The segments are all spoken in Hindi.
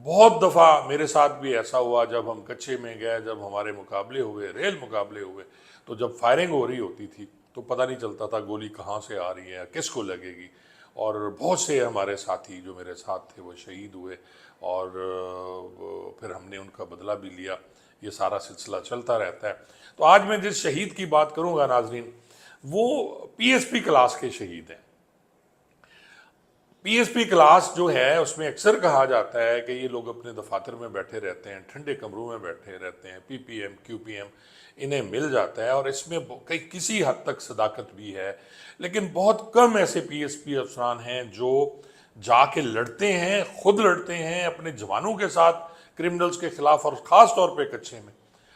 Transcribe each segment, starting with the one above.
बहुत दफ़ा मेरे साथ भी ऐसा हुआ, जब हम कच्चे में गए, जब हमारे मुकाबले हुए, रेल मुकाबले हुए, तो जब फायरिंग हो रही होती थी तो पता नहीं चलता था गोली कहाँ से आ रही है, किसको लगेगी। और बहुत से हमारे साथी जो मेरे साथ थे वो शहीद हुए, और फिर हमने उनका बदला भी लिया। ये सारा सिलसिला चलता रहता है। तो आज मैं जिस शहीद की बात करूँगा नाजरीन, वो पीएसपी क्लास के शहीद हैं। पीएसपी क्लास जो है उसमें अक्सर कहा जाता है कि ये लोग अपने दफातर में बैठे रहते हैं, ठंडे कमरों में बैठे रहते हैं, पीपीएम क्यूपीएम इन्हें मिल जाता है, और इसमें कई किसी हद तक सदाकत भी है। लेकिन बहुत कम ऐसे पीएसपी अफसरान हैं जो जाके लड़ते हैं, खुद लड़ते हैं अपने जवानों के साथ क्रिमिनल्स के खिलाफ, और ख़ास तौर पे कच्चे में।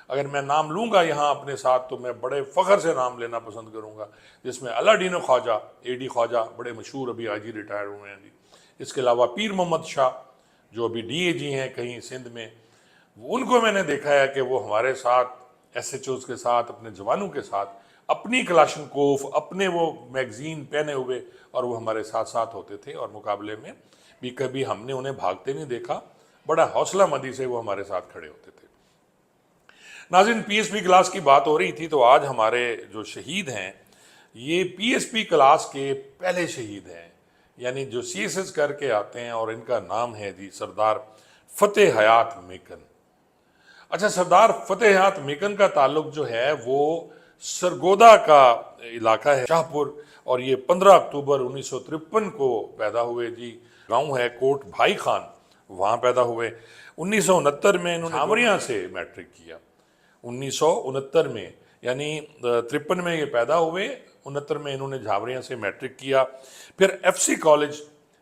अगर मैं नाम लूँगा यहाँ अपने साथ तो मैं बड़े फ़ख्र से नाम लेना पसंद करूँगा, जिसमें अलादीन ख्वाजा, एडी ख्वाजा बड़े मशहूर अभी आईजी रिटायर हुए हैं जी। इसके अलावा पीर मोहम्मद शाह जो अभी डीएजी हैं कहीं सिंध में, उनको मैंने देखा है कि वो हमारे साथ एसएचओज़ के साथ, अपने जवानों के साथ अपनी कलाशनकोफ, अपने वो मैगजीन पहने हुए, और वो हमारे साथ साथ होते थे, और मुकाबले में भी कभी हमने उन्हें भागते नहीं देखा। बड़ा हौसला मंदी से वो हमारे साथ खड़े होते थे। नाज़रीन, पीएसपी क्लास की बात हो रही थी, तो आज हमारे जो शहीद हैं ये पीएसपी क्लास के पहले शहीद हैं, यानी जो सीएसएस करके आते हैं, और इनका नाम है जी सरदार फतेह हयात मेकन। अच्छा, सरदार फतेह हयात मेकन का ताल्लुक जो है वो सरगोदा का इलाका है, शाहपुर, और ये 15 अक्टूबर 1953 को पैदा हुए जी। गांव है कोट भाई खान, वहाँ पैदा हुए। 1969 में इन्होंने झामरिया से मैट्रिक किया। 1969 में, यानी 53 में ये पैदा हुए, 69 में इन्होंने झामरिया से मैट्रिक किया। फिर एफसी कॉलेज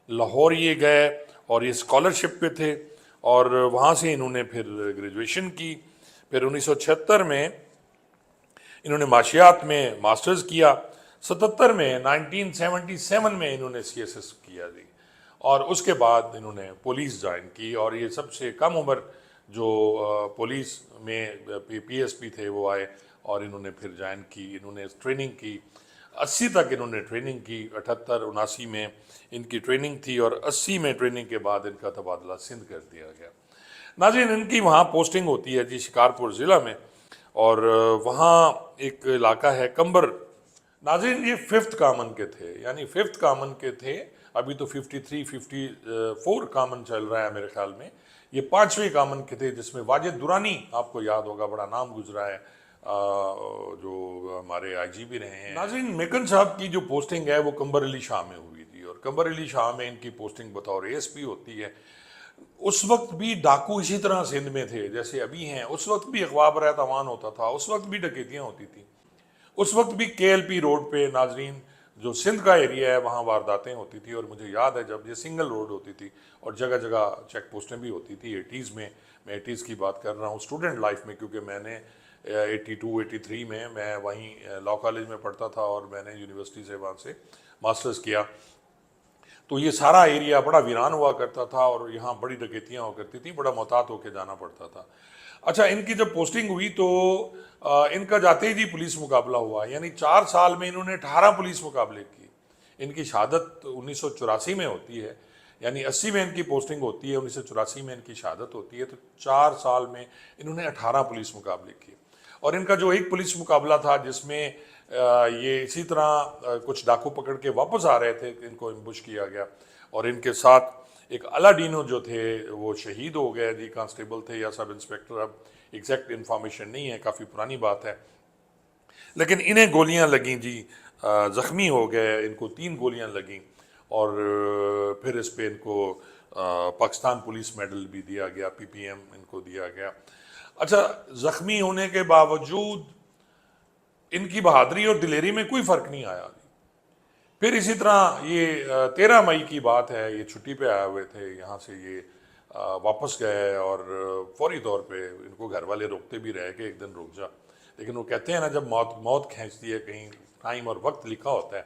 लाहौर ये गए, और ये स्कॉलरशिप पे थे, और वहाँ से इन्होंने फिर ग्रेजुएशन की। फिर 1976 में इन्होंने माशियात में मास्टर्स किया। 77 में 1977 में इन्होंने सीएसएस किया जी, और उसके बाद इन्होंने पुलिस ज्वाइन की, और ये सबसे कम उम्र जो पुलिस में पीएसपी थे वो आए, और इन्होंने फिर ज्वाइन की, इन्होंने ट्रेनिंग की। 80 तक इन्होंने ट्रेनिंग की, 78 79 में इनकी ट्रेनिंग थी, और 80 में ट्रेनिंग के बाद इनका तबादला सिंध कर दिया गया। नाज़रीन, इनकी वहाँ पोस्टिंग होती है जी शिकारपुर ज़िला में, और वहाँ एक इलाका है कंबर। नाज़रीन, ये 5th कामन के थे, यानी 5th कामन के थे। अभी तो 53 54 कामन चल रहा है मेरे ख्याल में। ये 5वें कामन के थे, जिसमें वाजिद दुरानी आपको याद होगा, बड़ा नाम गुजरा है, जो हमारे आईजी भी रहे हैं। नाज़रीन, मेकन साहब की जो पोस्टिंग है वो कंबर अली शाह में हुई थी, और कंबर अली शाह में इनकी पोस्टिंग बतौर एएसपी होती है। उस वक्त भी डाकू इसी तरह सिंध में थे जैसे अभी हैं। उस वक्त भी अगवा बरात अमान होता था, उस वक्त भी डकैतियाँ होती थी, उस वक्त भी केएलपी रोड पे नाजरीन जो सिंध का एरिया है वहाँ वारदातें होती थी। और मुझे याद है जब ये सिंगल रोड होती थी और जगह जगह चेक पोस्टें भी होती थी 80s में। मैं 80s की बात कर रहा हूँ, स्टूडेंट लाइफ में, क्योंकि मैंने 82 83 में मैं वहीं लॉ कॉलेज में पढ़ता था, और मैंने यूनिवर्सिटी से वहाँ से मास्टर्स किया। तो ये सारा एरिया बड़ा वीरान हुआ करता था, और यहाँ बड़ी डकैतियाँ हुआ करती थी, बड़ा मोहतात होकर जाना पड़ता था। अच्छा, इनकी जब पोस्टिंग हुई तो इनका जाते ही जी पुलिस मुकाबला हुआ, यानी 4 साल में इन्होंने 18 पुलिस मुकाबले किए। इनकी शहादत 1984 में होती है, यानी 80 में इनकी पोस्टिंग होती है, 1984 में इनकी शहादत होती है। तो 4 साल में इन्होंने 18 पुलिस मुकाबले किए। और इनका जो एक पुलिस मुकाबला था जिसमें ये इसी तरह कुछ डाकू पकड़ के वापस आ रहे थे, इनको एम्बुश किया गया, और इनके साथ एक अलाडीनो जो थे वो शहीद हो गए जी, कांस्टेबल थे या सब इंस्पेक्टर, अब एग्जैक्ट इन्फॉर्मेशन नहीं है, काफ़ी पुरानी बात है। लेकिन इन्हें गोलियां लगीं जी, ज़ख्मी हो गए, इनको 3 गोलियां लगीं, और फिर इस पे इनको पाकिस्तान पुलिस मेडल भी दिया गया, पीपीएम इनको दिया गया। अच्छा, ज़ख्मी होने के बावजूद इनकी बहादुरी और दिलेरी में कोई फ़र्क नहीं आया। फिर इसी तरह ये 13 मई की बात है, ये छुट्टी पे आए हुए थे, यहाँ से ये वापस गए, और फौरी तौर पे इनको घर वाले रोकते भी रहे कि एक दिन रुक जा, लेकिन वो कहते हैं ना, जब मौत मौत खींचती है, कहीं टाइम और वक्त लिखा होता है।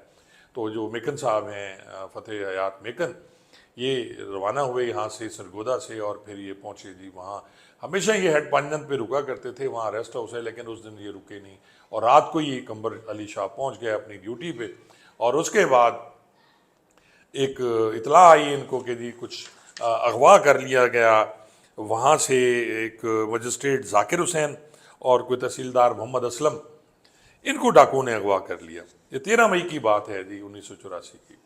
तो जो मेकन साहब हैं, फतेह हयात मेकन, ये रवाना हुए यहाँ से सरगोदा से, और फिर ये पहुँचे जी वहाँ। हमेशा ये हेड पांजन पे रुका करते थे, वहाँ रेस्ट हाउस है, लेकिन उस दिन ये रुके नहीं, और रात को ये कंबर अली शाह पहुँच गए अपनी ड्यूटी पे। और उसके बाद एक इतला आई इनको कि जी कुछ अगवा कर लिया गया, वहाँ से एक मजिस्ट्रेट जाकिर हुसैन और कोई तहसीलदार मोहम्मद असलम, इनको डाकुओं ने अगवा कर लिया। ये 13 मई की बात है जी 1984 की।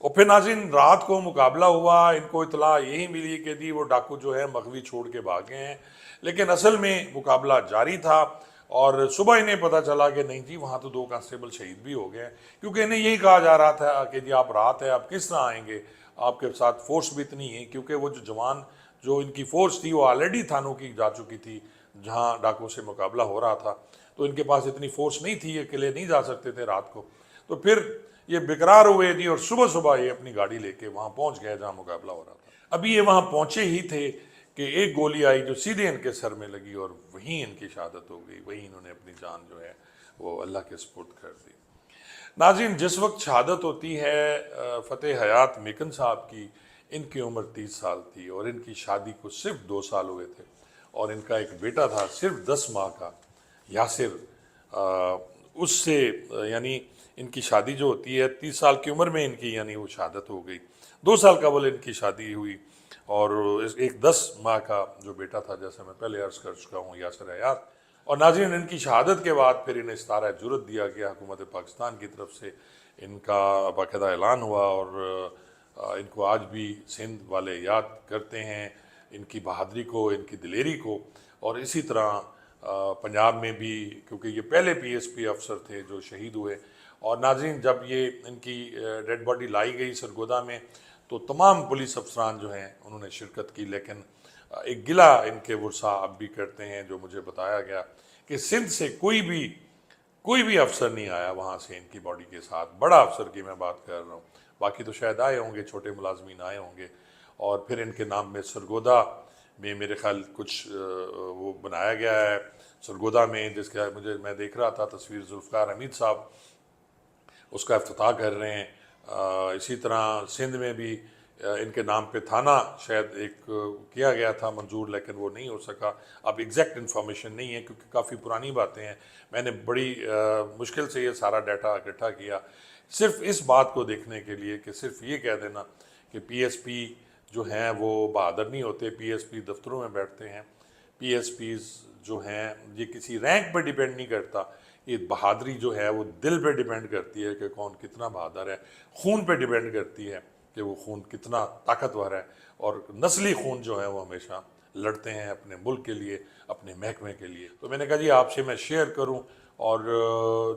और फिर नाज़रीन रात को मुकाबला हुआ, इनको इतला यही मिली कि जी वो डाकू जो है मगवी छोड़ के भागे हैं, लेकिन असल में मुकाबला जारी था। और सुबह इन्हें पता चला कि नहीं जी वहाँ तो 2 कांस्टेबल शहीद भी हो गए हैं, क्योंकि इन्हें यही कहा जा रहा था कि जी आप रात है, आप किस तरह आएंगे, आपके साथ फोर्स भी इतनी है। क्योंकि वो जो जवान जो इनकी फोर्स थी वो ऑलरेडी थानों की जा चुकी थी जहाँ डाकुओं से मुकाबला हो रहा था, तो इनके पास इतनी फोर्स नहीं थी, अकेले नहीं जा सकते थे रात को। तो फिर ये बेकरार हुए जी और सुबह सुबह ये अपनी गाड़ी लेके वहाँ पहुँच गए जहाँ मुकाबला हो रहा था। अभी ये वहाँ पहुँचे ही थे कि एक गोली आई जो सीधे इनके सर में लगी और वहीं इनकी शहादत हो गई। वहीं इन्होंने अपनी जान जो है वो अल्लाह के सुपुर्द कर दी। नाज़रीन जिस वक्त शहादत होती है फ़तेह हयात मेकन साहब की, इनकी उम्र 30 साल थी और इनकी शादी को सिर्फ 2 साल हुए थे और इनका एक बेटा था सिर्फ 10 माह का, यासिर। उससे यानी इनकी शादी जो होती है 30 साल की उम्र में इनकी यानी वो शहादत हो गई। 2 साल कबल इनकी शादी हुई और एक 10 माह का जो बेटा था, जैसे मैं पहले अर्ज़ कर चुका हूँ, यासिर हयात। और नाज़रीन इनकी शहादत के बाद फिर इन्हें इस्तारा जुर्रत दिया गया हुकूमत पाकिस्तान की तरफ से, इनका बाकायदा ऐलान हुआ और इनको आज भी सिंध वाले याद करते हैं, इनकी बहादरी को, इनकी दिलेरी को। और इसी तरह पंजाब में भी, क्योंकि ये पहले पीएसपी अफसर थे जो शहीद हुए। और नाज़रीन जब ये इनकी डेड बॉडी लाई गई सरगोदा में, तो तमाम पुलिस अफसरान जो हैं उन्होंने शिरकत की, लेकिन एक गिला इनके वर्सा अब भी करते हैं, जो मुझे बताया गया कि सिंध से कोई भी अफसर नहीं आया वहाँ से इनकी बॉडी के साथ। बड़ा अफसर की मैं बात कर रहा हूँ, बाकी तो शायद आए होंगे, छोटे मुलाजमीन आए होंगे। और फिर इनके नाम में सरगोदा में मेरे ख्याल कुछ वो बनाया गया है सरगोदा में, जिसका मैं देख रहा था तस्वीर, जुल्फ़िकार हमीद साहब उसका इफ्तिताह कर रहे हैं। इसी तरह सिंध में भी इनके नाम पे थाना शायद एक किया गया था मंजूर, लेकिन वो नहीं हो सका। अब एग्जैक्ट इन्फॉर्मेशन नहीं है क्योंकि काफ़ी पुरानी बातें हैं। मैंने बड़ी मुश्किल से ये सारा डाटा इकट्ठा किया सिर्फ इस बात को देखने के लिए कि सिर्फ ये कह देना कि पीएसपी जो हैं वो बहादुर नहीं होते, पीएसपी दफ्तरों में बैठते हैं। पीएसपीज़ जो हैं ये किसी रैंक पर डिपेंड नहीं करता, ये बहादुरी जो है वो दिल पे डिपेंड करती है कि कौन कितना बहादुर है, खून पे डिपेंड करती है कि वो खून कितना ताकतवर है। और नस्ली खून जो है वो हमेशा लड़ते हैं अपने मुल्क के लिए, अपने महकमे के लिए। तो मैंने कहा जी आपसे मैं शेयर करूं। और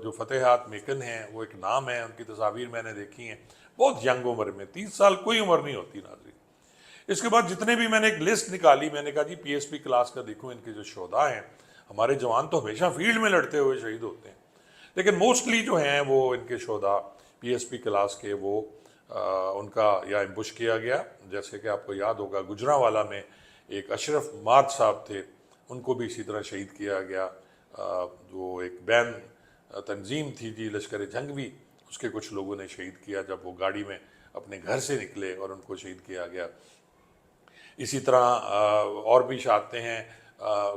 जो फ़तेहात मेकन हैं वो एक नाम है, उनकी तस्वीर मैंने देखी हैं, बहुत यंग उम्र में, 30 साल कोई उम्र नहीं होती नाज़रीन। इसके बाद जितने भी मैंने एक लिस्ट निकाली, मैंने कहा जी पीएसपी क्लास का देखो इनके जो शोधा हैं, हमारे जवान तो हमेशा फील्ड में लड़ते हुए शहीद होते हैं, लेकिन मोस्टली जो हैं वो इनके शोधा पीएसपी क्लास के, वो उनका या एम्बुश किया गया। जैसे कि आपको याद होगा गुजरांवाला में एक अशरफ मार्द साहब थे, उनको भी इसी तरह शहीद किया गया। जो एक बैन तंजीम थी जी लश्कर जंगवी, उसके कुछ लोगों ने शहीद किया जब वो गाड़ी में अपने घर से निकले और उनको शहीद किया गया। इसी तरह और भी शहादतें हैं।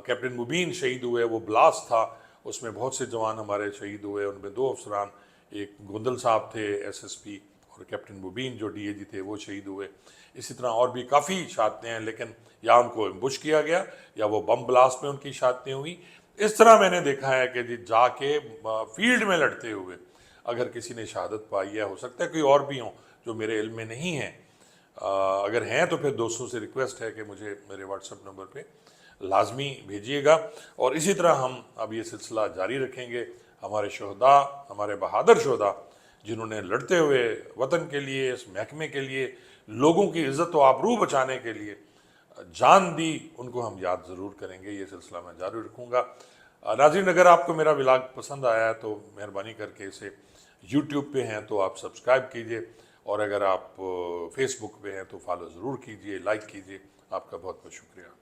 कैप्टन मुबीन शहीद हुए, वो ब्लास्ट था, उसमें बहुत से जवान हमारे शहीद हुए, उनमें 2 अफसरान, एक गोंदल साहब थे एसएसपी और कैप्टन मुबीन जो डीएजी थे वो शहीद हुए। इसी तरह और भी काफ़ी शहादतें हैं, लेकिन या उनको एम्बुश किया गया या वो बम ब्लास्ट में उनकी शहादतें हुई। इस तरह मैंने देखा है कि जी जाके फील्ड में लड़ते हुए अगर किसी ने शहादत पाई है, हो सकता है कोई और भी हों जो मेरे इल्म में नहीं हैं। अगर हैं तो फिर दोस्तों से रिक्वेस्ट है कि मुझे मेरे व्हाट्सएप नंबर पे लाजमी भेजिएगा। और इसी तरह हम अब ये सिलसिला जारी रखेंगे। हमारे शोहदा, हमारे बहादुर शोहदा जिन्होंने लड़ते हुए वतन के लिए, इस महकमे के लिए, लोगों की इज़्ज़त व आबरू बचाने के लिए जान दी, उनको हम याद ज़रूर करेंगे। ये सिलसिला मैं जारी रखूँगा। नाज़रीन अगर आपको मेरा व्लॉग पसंद आया है तो मेहरबानी करके इसे यूट्यूब पे हैं तो आप सब्सक्राइब कीजिए, और अगर आप फेसबुक पे हैं तो फॉलो ज़रूर कीजिए, लाइक कीजिए। आपका बहुत बहुत शुक्रिया।